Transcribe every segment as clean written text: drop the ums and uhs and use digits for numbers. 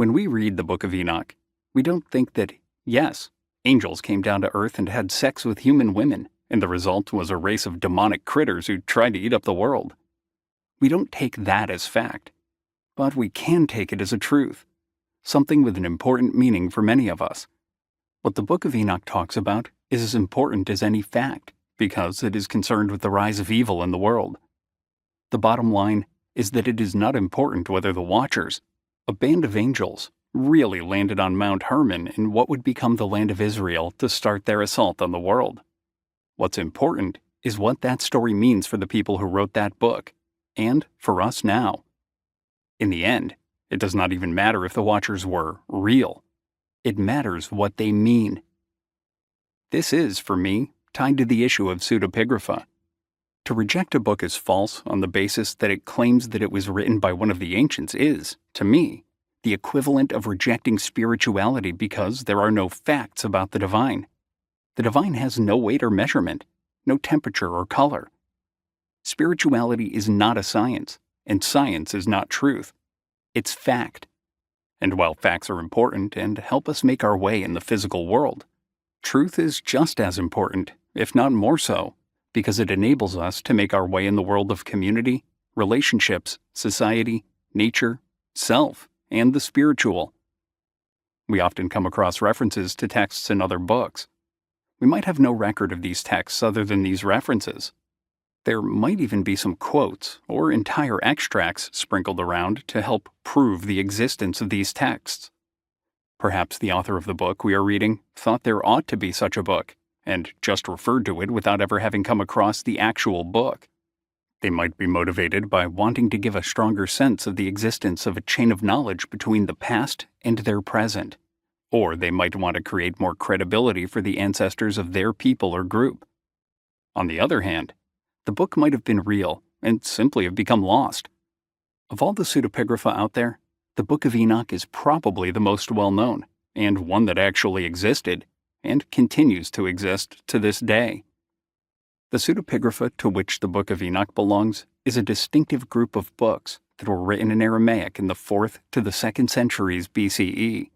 When we read the Book of Enoch, we don't think that, yes, angels came down to earth and had sex with human women, and the result was a race of demonic critters who tried to eat up the world. We don't take that as fact, but we can take it as a truth, something with an important meaning for many of us. What the Book of Enoch talks about is as important as any fact, because it is concerned with the rise of evil in the world. The bottom line is that it is not important whether the Watchers, a band of angels, really landed on Mount Hermon in what would become the land of Israel to start their assault on the world. What's important is what that story means for the people who wrote that book, and for us now. In the end, it does not even matter if the Watchers were real. It matters what they mean. This is, for me, tied to the issue of pseudepigrapha. To reject a book as false on the basis that it claims that it was written by one of the ancients is, to me, the equivalent of rejecting spirituality because there are no facts about the divine. The divine has no weight or measurement, no temperature or color. Spirituality is not a science, and science is not truth. It's fact. And while facts are important and help us make our way in the physical world, truth is just as important, if not more so, because it enables us to make our way in the world of community, relationships, society, nature, self, and the spiritual. We often come across references to texts in other books. We might have no record of these texts other than these references. There might even be some quotes or entire extracts sprinkled around to help prove the existence of these texts. Perhaps the author of the book we are reading thought there ought to be such a book, and just referred to it without ever having come across the actual book. They might be motivated by wanting to give a stronger sense of the existence of a chain of knowledge between the past and their present, or they might want to create more credibility for the ancestors of their people or group. On the other hand, the book might have been real and simply have become lost. Of all the pseudepigrapha out there, the Book of Enoch is probably the most well-known, and one that actually existed, and continues to exist to this day. The pseudepigrapha to which the Book of Enoch belongs is a distinctive group of books that were written in Aramaic in the 4th to the 2nd centuries BCE.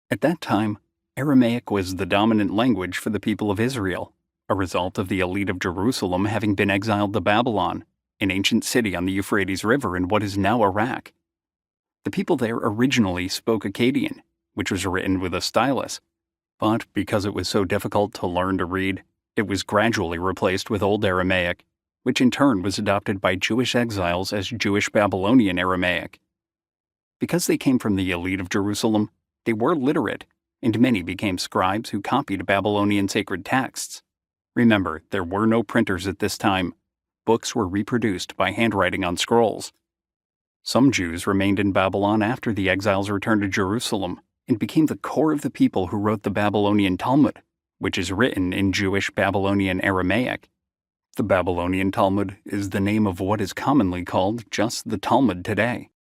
At that time, Aramaic was the dominant language for the people of Israel, a result of the elite of Jerusalem having been exiled to Babylon, an ancient city on the Euphrates River in what is now Iraq. The people there originally spoke Akkadian, which was written with a stylus, but because it was so difficult to learn to read, it was gradually replaced with Old Aramaic, which in turn was adopted by Jewish exiles as Jewish Babylonian Aramaic. Because they came from the elite of Jerusalem, they were literate, and many became scribes who copied Babylonian sacred texts. Remember, there were no printers at this time. Books were reproduced by handwriting on scrolls. Some Jews remained in Babylon after the exiles returned to Jerusalem, and became the core of the people who wrote the Babylonian Talmud, which is written in Jewish Babylonian Aramaic. The Babylonian Talmud is the name of what is commonly called just the Talmud today.